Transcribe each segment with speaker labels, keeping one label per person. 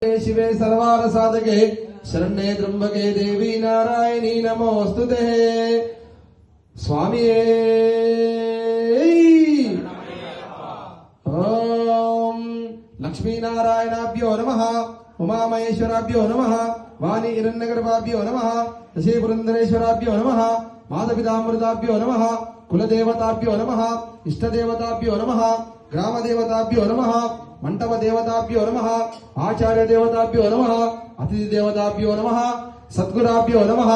Speaker 1: शिवे सर्वार साधके शरण्ये त्र्यंबके देवी नारायणी नमोस्तुते स्वामी ओम लक्ष्मी नारायणाभ्यो नमः उमा महेश्वराभ्यो नमः वाणी हिरण्यगर्भाभ्यो नमः शशि पुरंदरेश्वराभ्यो नमः माधपितामृताभ्यो नमः कुलदेवताभ्यो नमः इष्टदेवताभ्यो नमः ग्रामदेवताभ्यो नमः मंडप देवताभ्यो नमः आचार्य देवताभ्यो नमः अतिथि देवताभ्यो नमः सद्गुराभ्यो नमः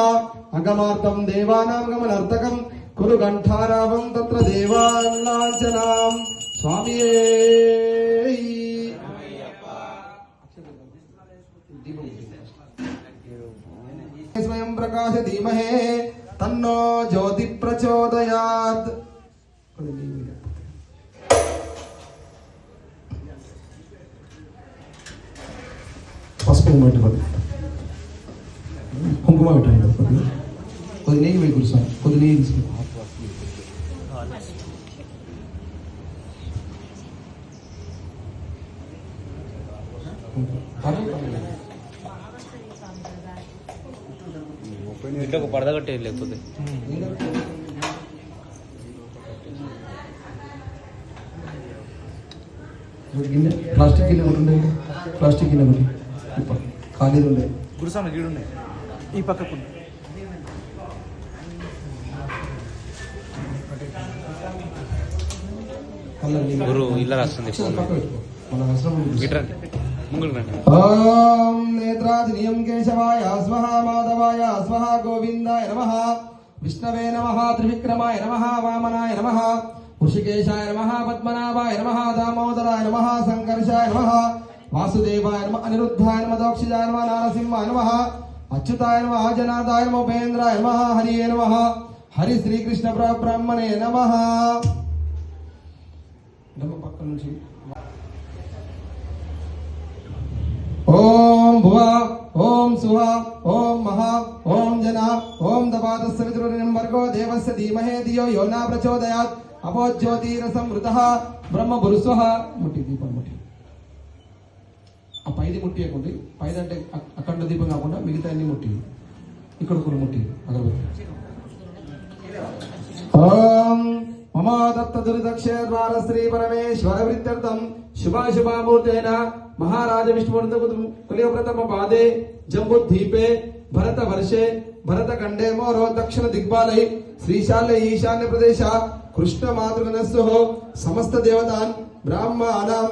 Speaker 1: अगमार्थं देवानां गमनार्थकं कुरु घंटारावं तत्र देवानांचनां स्वामी स्वयं प्रकाश धीमहे तन्नो ज्योति प्रचोदयात्। పసుపు పెట్టుకోండి, కుంకుమ పెట్టండి, కొద్ది నెయ్యి వేయి కూర్చోండి, కొద్ది నెయ్యి తీసుకుంటాం.
Speaker 2: ఇంట్లో ఒక పరద కట్టే లేకపోతే
Speaker 1: గిన్నె ప్లాస్టిక్ గిన్నె ఒకటి ఉండే, ప్లాస్టిక్ గిన్నె ఒకటి ఖాళీలు ఉండే
Speaker 2: గురుసామ గీడు ఉన్నాయి ఈ పక్కకు గురు ఇలా రాస్తుంది.
Speaker 1: ఓం నేత్రాజినియం కేశవాయ స్వహ మాధవాయ స్వహ గోవిందాయ నమః విష్ణవే నమః త్రివిక్రమాయ నమః వామనాయ నమః ఋషికేశాయ నమః పద్మనాభాయ నమః దామోదరాయ నమః సంకర్షాయ నమః వాసుదేవాయ నమః అనిరుద్ధాయ నమః దోక్షిజాయ నమః నారసింహాయ నమః అచ్యుతాయ నమః జనాదాయ నమః ఉపేంద్రాయ నమః హరియే నమః హరి శ్రీకృష్ణ బ్రహ్మణే నమః. పక్క నుంచి ఓం భువ ఓం సువ ఓం మహా ఓం జన ఓం దపాతస్య విద్రుర్నింబర్గో దేవస్య ధీమహే ధియో యో న ప్రచోదయాత్ అపోజ్యోతిరసమృతః బ్రహ్మ పురుషః. ముట్టి దీపం ముట్టి ఆ పైది ముట్టియకండి, పైది అంటే అఖండ దీపం కాకుండా మిగతా అన్ని ముట్టి ఇక్కడ కొన్ని ముట్టి అగరబత్తి. ఓం మమ దత్త దురిదక్షే ద్వార శ్రీ పరమేశ్వర వృత్యర్థం శుభాశుభామూర్తేన महाराज विष्णु प्रथम पादे जम्बुद्वीपे भरत वर्षे भरत खंडे मोरो दक्षिण दिग्बाले श्रीशाल्य ईशान्य प्रदेश कृष्ण मातृगणस्यो समस्त देवतान ब्राह्मणानां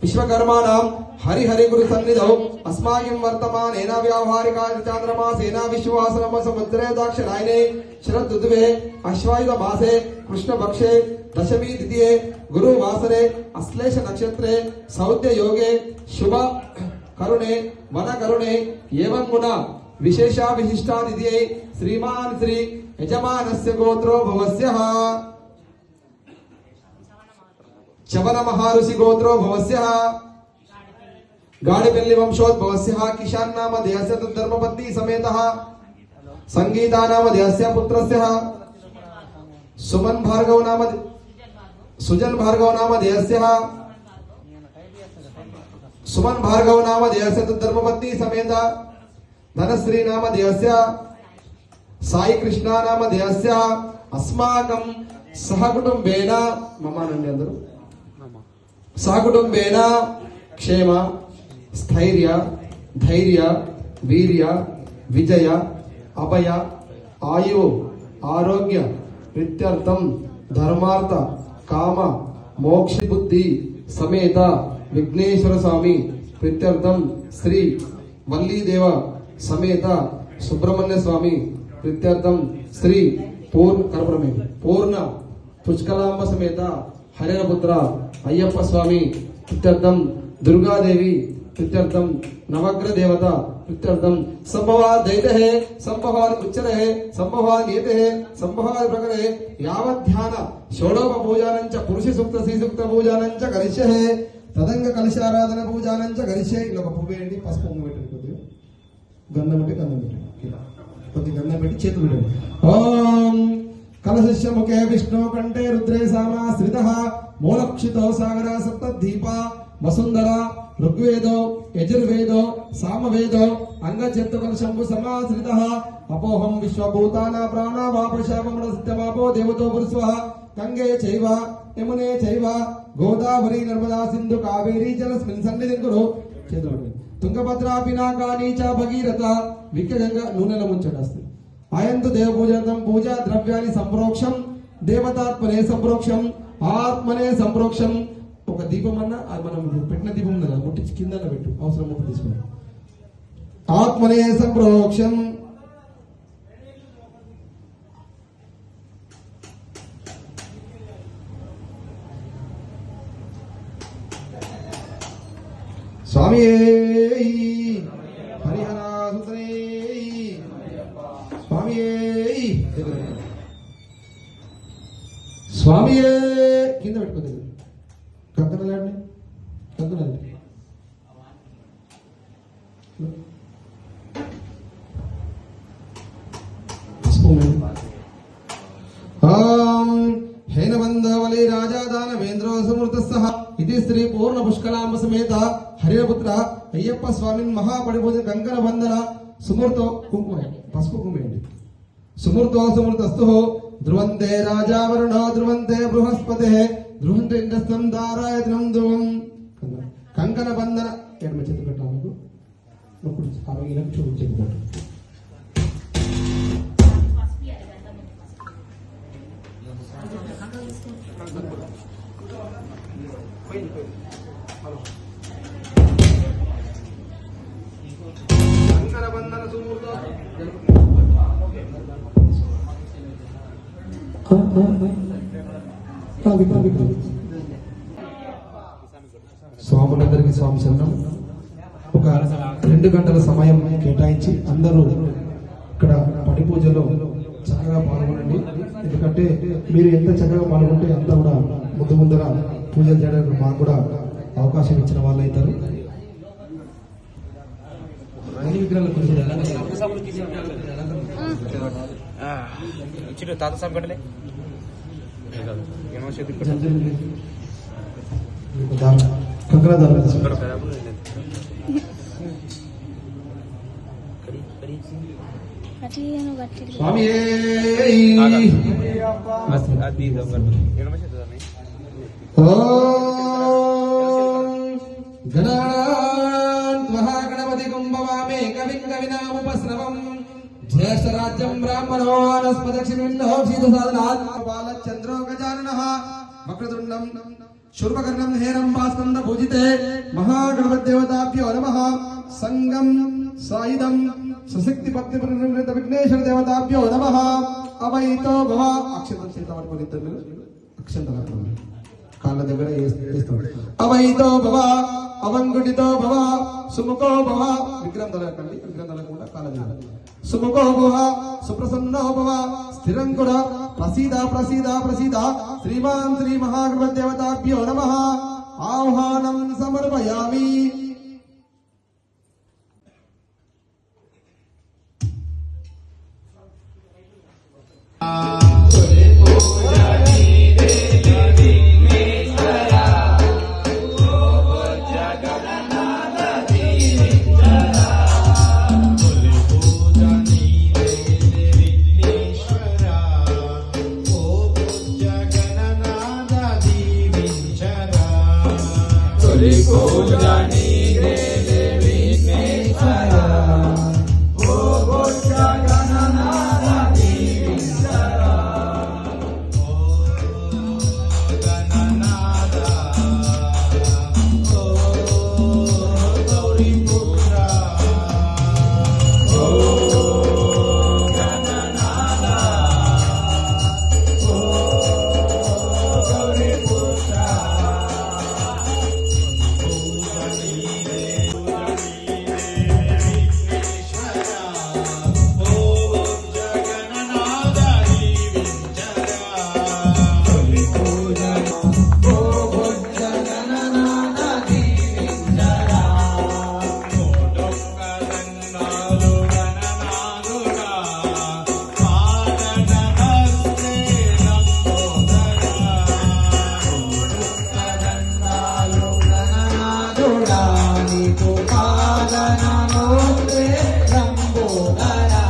Speaker 1: विश्वकर्माणां हरि हरि गुरु सन्निधौ अस्माकं वर्तमानेन व्यावहारिकाय चांद्रमासेन विश्वासनम संवत्सरे दाक्षिणायने शरद ऋतुवे अश्वायुध मासे कृष्ण पक्षे दशमी द्वितीये गुरुवासरे अश्लेष नक्षत्रे सौद्य योगे शुभ करुणे वन करुणे एवं गुण विशेषा विशिष्टा तिथिये श्रीमान श्री यजमानस्य गोत्रो भवस्यः चवन महर्षि गोत्रो भवस्यः गाड़िपल्ली वंशोद्भवस्यः किशान नाम देहस्य धर्मपत्नी समेतः संगीता नाम देहस्य पुत्रस्यः सुमन भार्गव नाम सुजन भार्गव नाम देहस्य सुमन भार्गव नाम देहस्य धर्मपत्नी समेत धनश्री नाम देहस्य साई कृष्णा नाम देहस्य अस्माकं सहकुटुंबेन मम नन्दी अंदरू सहकुटुंबेन क्षेम स्थैर्य धैर्य वीर्य विजय अभय आयु आरोग्य प्रीत्यर्थम धर्मार्थ काम मोक्ष बुद्धि समेत विघ्नेश्वर स्वामी प्रीत्यर्थम श्री वल्ली देव समेत सुब्रह्मण्य स्वामी प्रीत्यर्थम श्री पूर्ण पुष्कलांब समेत हरिहरपुत्र अय्यप्प स्वामी प्रीत्यर्थम दुर्गा देवी प्रीत्यर्थम नवग्रह देवता प्रीत्यर्थम संभवाद दैते संभवाद उच्चरे संभवाद नियते संभवाद प्रकरे यावत् ध्यान षोडोपपूजानं च पुरुष सूक्त श्री सूक्त पूजानं च करिष्ये तदंग कलशाराधन पूजानं च करिष्ये. ఇలా పప్పు వేయండి, పసుపు పెట్టండి, కొద్దిగా గంధం పెట్టి ఇలా కొద్దిగా గంధం పెట్టి చేతులు పెట్టండి. ఓం कलशस्य मुखे विष्णु कंठे रुद्रे सामाश्रितः मूलक्षितो सागर सप्तद्वीपा వసుంధర ఋగ్వేదో యజుర్వేదో సామవేదో అంగచతుర్కల శంభు సమాశ్రిత అపోహం విశ్వభూతానా ప్రాణావాపశాపమృతమాపో దేవతో పురుషః గంగే చైవ యమునే చైవ గోదావరి నర్మదా సింధు కావేరీ జలస్మిన్ సన్నిధిం కురు చేతులు తుంగభద్రా పినాకాని చ భగీరథ వికటంగా నూనెలో ముంచడస్తుంది అయంతు దేవ పూజార్థం పూజా ద్రవ్యాన్ని సంప్రోక్షం దేవతాత్మనే సంప్రోక్షం ఆత్మనే సంప్రోక్షం. ఒక దీపం అన్న అది మనం పెట్టిన దీపం ఉంది కదా ముట్టించి కింద పెట్టు అవసరం ఒక తీసుకుని ఆత్మనే సంప్రోక్షం. స్వామి హరిహరాసుతనే స్వామి స్వామి కింద పెట్టుకోండి కంకణలాండి కంకణాలి హేనవందవలి రాజాదానవేంద్రో సమృతస్సః ఇది శ్రీ పూర్ణ పుష్కలాంబ సమేత హరిపుత్ర అయ్యప్ప స్వామిన్ మహాపడిపూజ కంకణ బంధన సుమూర్తో కుంకుమ పసుపు కుంకుమేయండి సుమూర్తో సుమృతస్తు ధ్రువంతే రాజావరుణో ధ్రువంతే బృహస్పతే ధ్రువంతే ఇంద్రస్తం దారాయత్నం ధ్రువం కంకణ బంధన ఎడమ చేతి పెట్టాము ఇప్పుడు 60 లక్షలు చేతి పెట్టు స్వాములందరికీ స్వామి శరణం. ఒక 2 గంటల సమయం కేటాయించి అందరూ ఇక్కడ పడి పూజలో చక్కగా పాల్గొనండి. ఎందుకంటే మీరు ఎంత చక్కగా పాల్గొంటే అంత కూడా ముందర పూజలు చేయడానికి మాకు కూడా అవకాశం ఇచ్చిన వాళ్ళు అవుతారు. స్వామి గణపతి కుంభవామే కవిం కవినాముపస్రవం జ్యేష్ఠరాజ్యం బ్రాహ్మణో వనస్పదక్షిణో శీతసాదనాత్ బాలచంద్రో గజాననః వక్రతుండం శూర్పకర్ణం హేరం భాస్కంద పూజితే మహాగణపతిదేవతాభ్యో నమః సంగం సాయుధం సశక్తి భక్తి ప్రనిర్మిత విఘ్నేశ్వర దేవతాభ్యో నమః అవైతో భవ అక్షంతం చేతమని ఇద్దరు అక్షంతం కాళ్ళ దగ్గర వేస్తాం. అవైతో భవ అవంగుటితో భవ సుముఖో భవ విగ్రహం తొలగకండి విగ్రహం తొలగకుండా కాళ్ళ దగ్గర సుముఖో భవ సుప్రసన్నో భవ స్థిరం కూడా ప్రసీద ప్రసీద ప్రసీద శ్రీమాన్ శ్రీ మహాగణపతి దేవతాభ్యో నమః ఆహ్వానం సమర్పయామి.
Speaker 3: పూజ నీకు పాదనమోత్రే లంబోదరా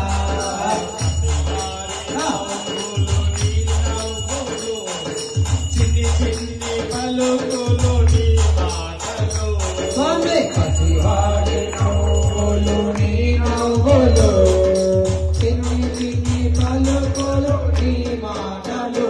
Speaker 3: స్వామి పసివాడి నవ్వులు నీ నవ్వులు చిన్ని చిన్ని పలుకులు నీ మాటలు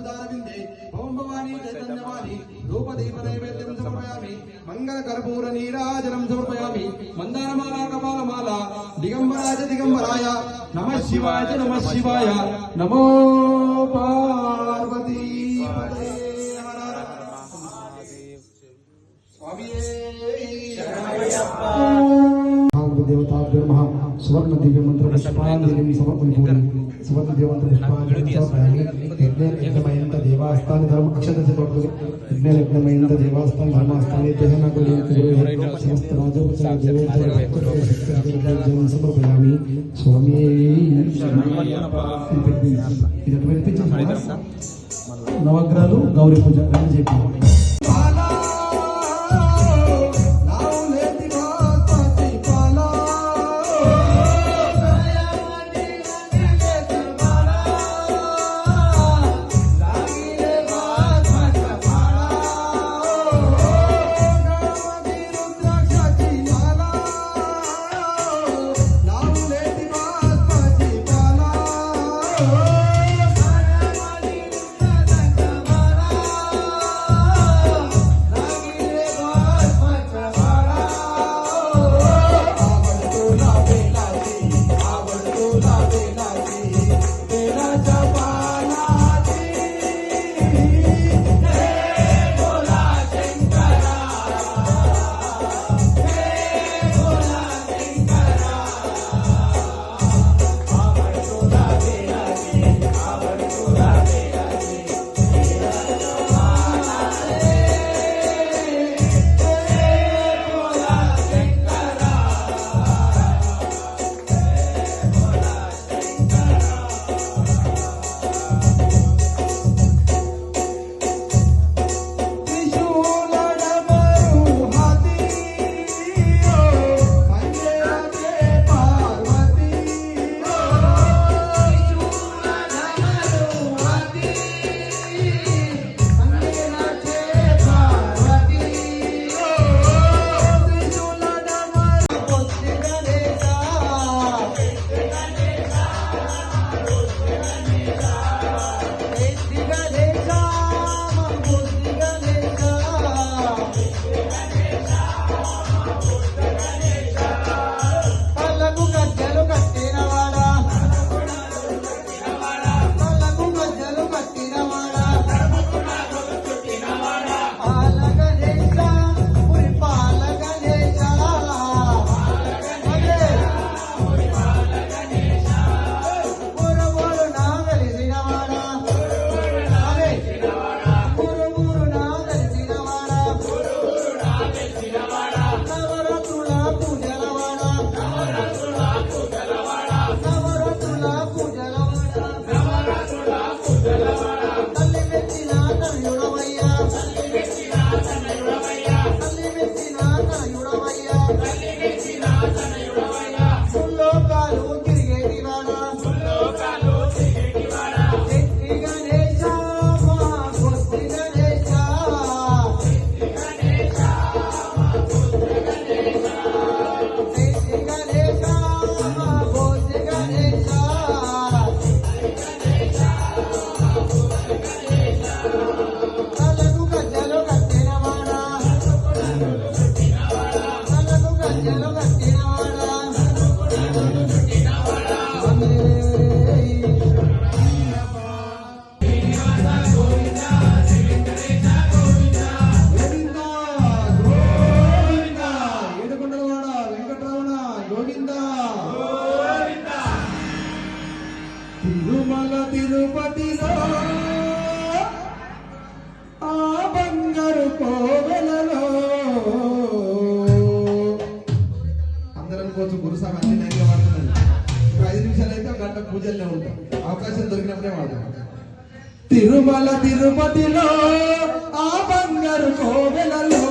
Speaker 1: పూజారవిందే ఓం భవానీ చైతన్యవాణి ధూపదీప నైవేద్యం సమర్పయామి మంగళ కర్పూర నీరాజనం సమర్పయామి మందారమాలా కపాలమాల దిగంబరాజ దిగంబరాయ నమః శివాయ నమః శివాయ నమో పార్వతీ దేవతాభ్యో నమః సువర్ణ దివ్య మంత్ర పుష్పాంజలిని సమర్పయామి సువర్ణ దివ్య మంత్ర పుష్పాంజలిని సమర్పయామి యజ్ఞమయంత దేవాస్థాన ధర్మ అక్షతస్య తోడు యజ్ఞమయంత దేవాస్థాన ధర్మాస్థానే దేహనకులి సమస్త రాజోపచార దేవోత్తర సమర్పయామి స్వామి ఇది వినిపించండి నవగ్రహాలు గౌరీ పూజ అని చెప్పి తిరుమల తిరుపతిలో ఆ బంగారు కోవెలలో అందరం కోసం గురుసామి అన్ని నైగా వాడుతున్నాను. 5 నిమిషాలు అయితే గంట పూజల్లో ఉంటాం. అవకాశం దొరికినప్పుడే వాడతాం. తిరుమల తిరుపతిలో ఆ బంగారు కోవెలలో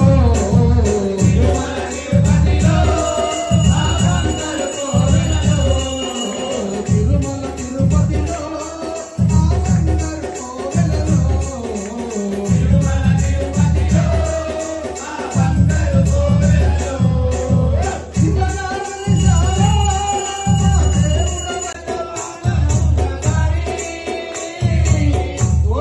Speaker 3: ఓ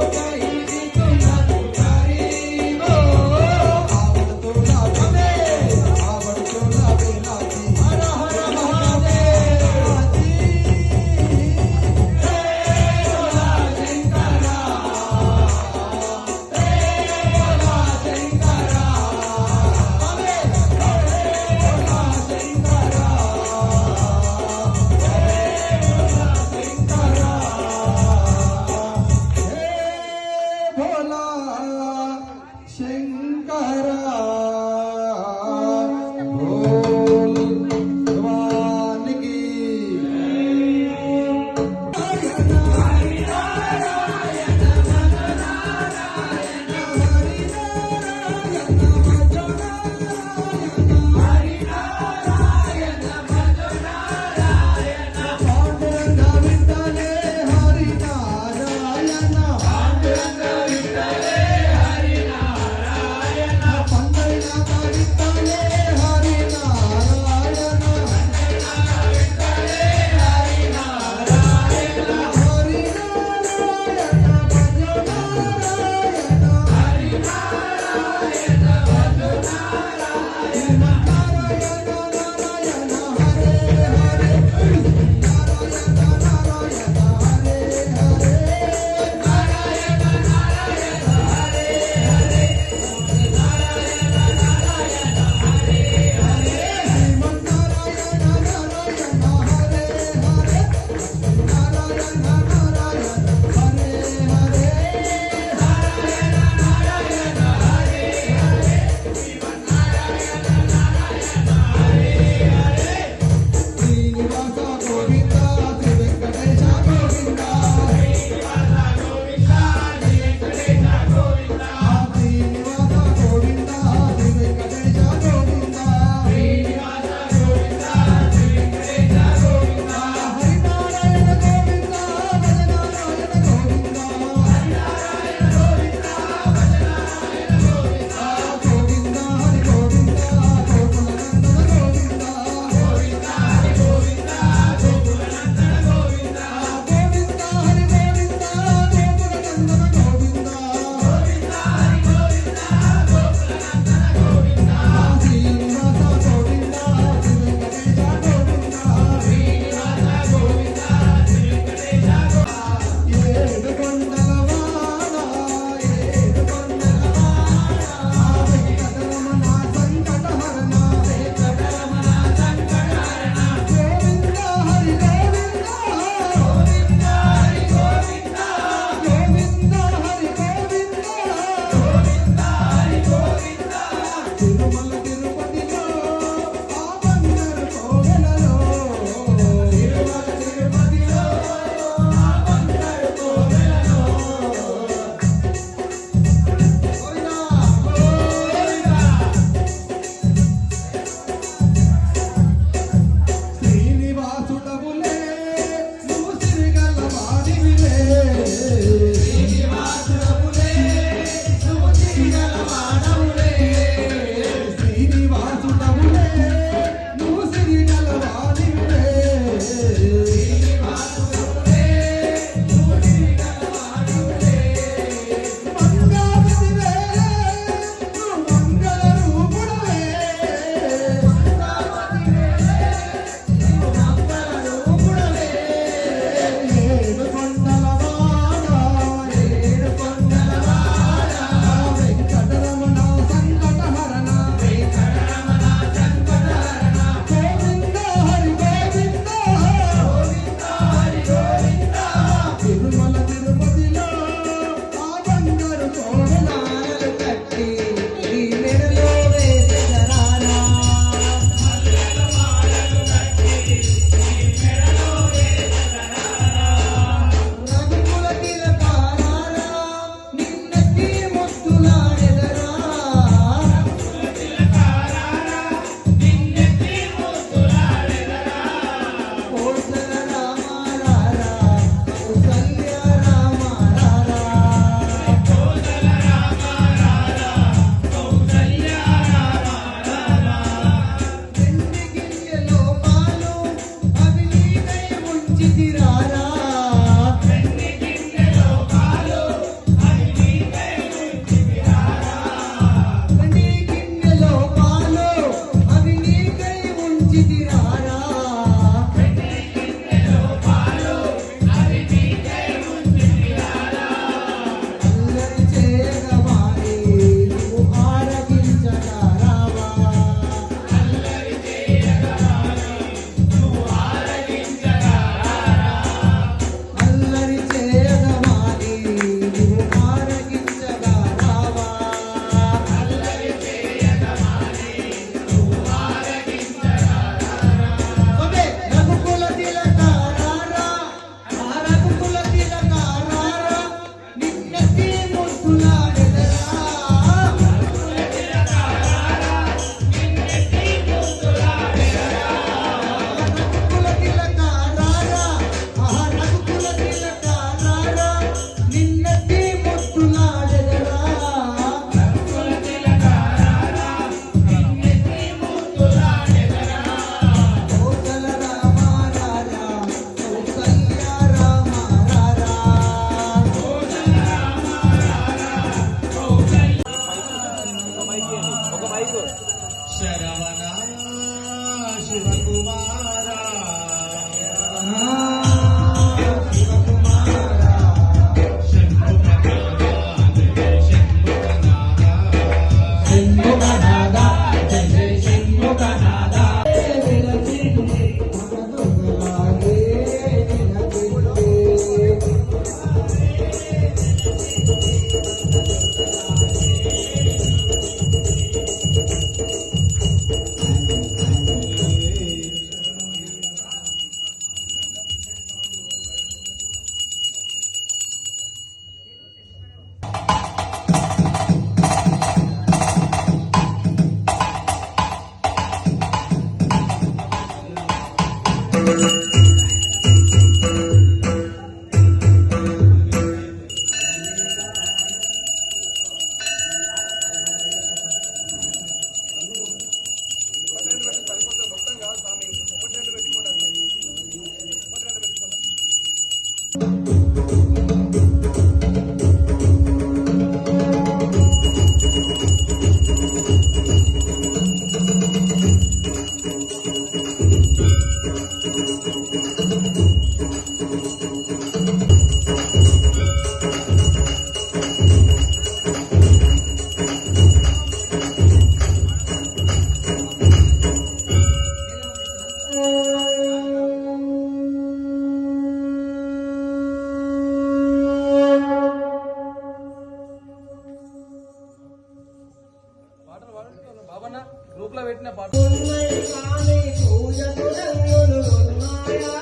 Speaker 2: లోపల పెట్టిన పాట
Speaker 3: ఉన్నాయి కానీ పూజకు రంగులు ఉన్నాయా?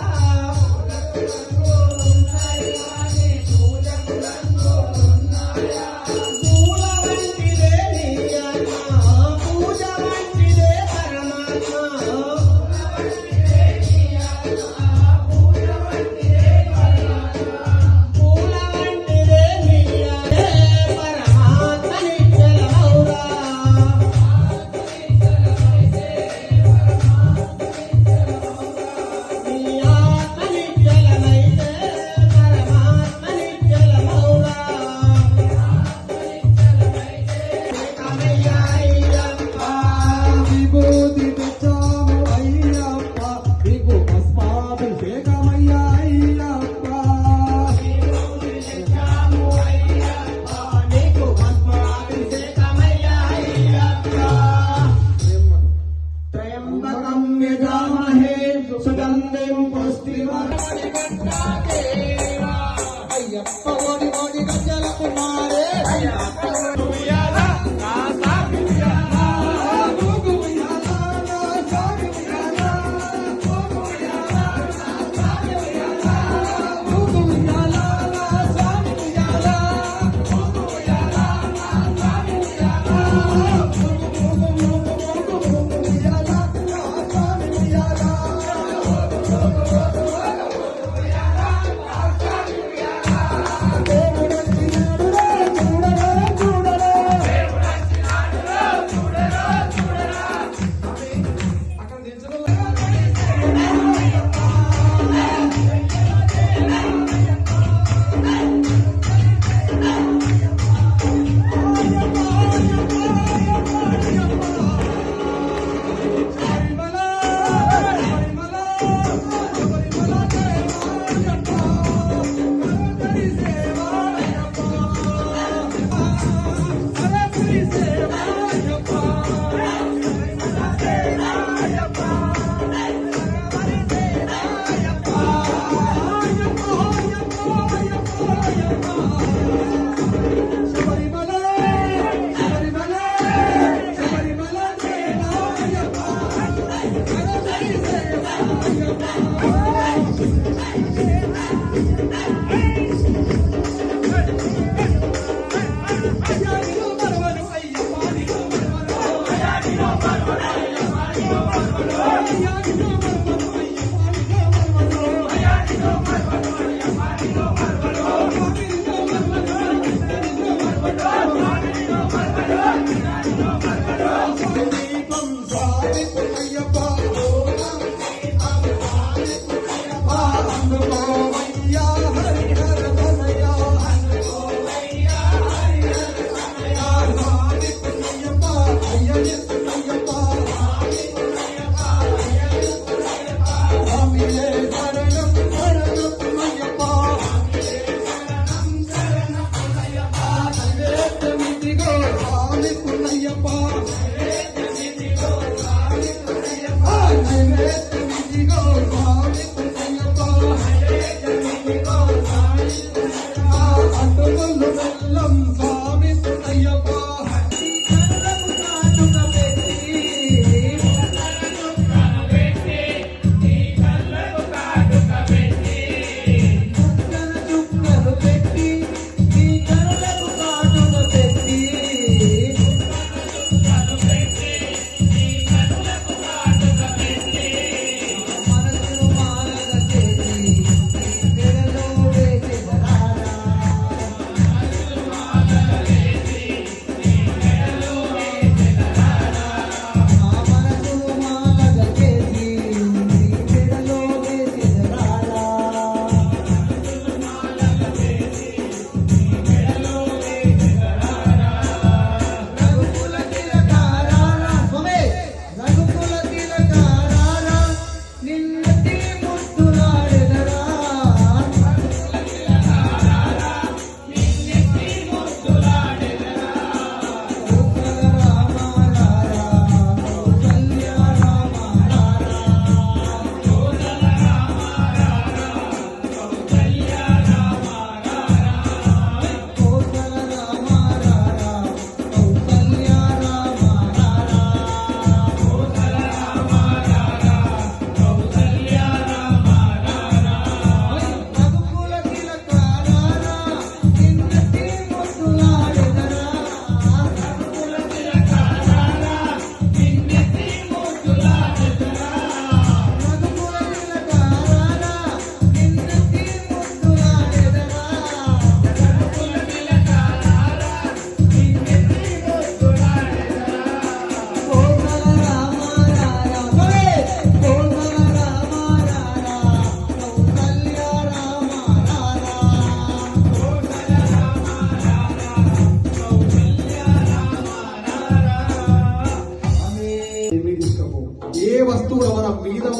Speaker 3: ఉన్నాయి కానీ పూజకు రంగులు ఉన్నాయా? పూల వంటిదే నీ ఆత్మ, పూజ వంటిదే పరమాత్మ. పూల వంటిదే నీ ఆత్మ, పరమాత్మ నిత్యమౌరా. నీ ఆత్మ నిత్యమైతే పరమాత్మ నిత్యమౌరా. కమయ్యాయ్యప్ప
Speaker 1: విభూతి తెచ్చాము అయ్యప్ప నీకు భస్మాభిషేకమయ్యా అయ్యప్ప
Speaker 3: నీకు భస్మాభిషేకమయ్యాయ్యప్ప. త్రయంబకం యజామహే సుగంధిం పుష్టివర్ధనం. అయ్యప్ప ఓడి ఓడి గజల కుమారే అయ్యప్ప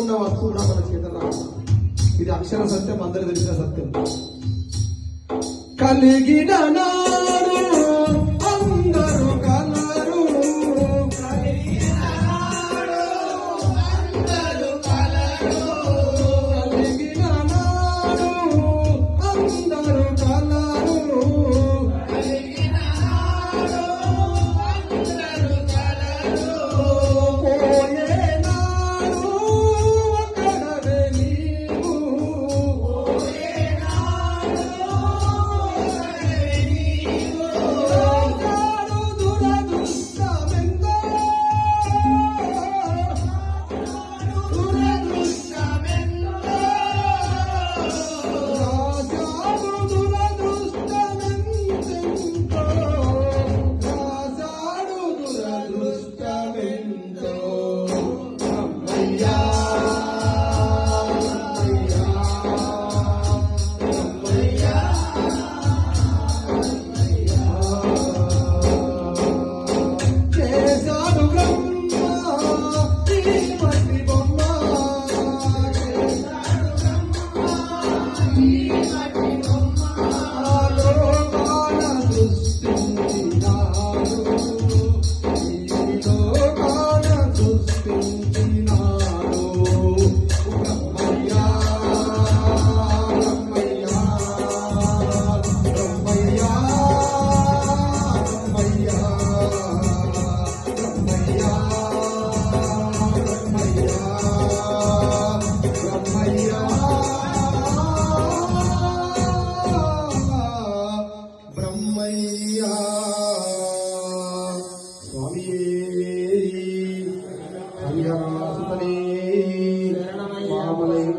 Speaker 1: ఉన్న వస్తువు కూడా మన చేత రాదు. ఇది అక్షర సత్యం, అందరూ తెలిసిన సత్యం. కలిగిన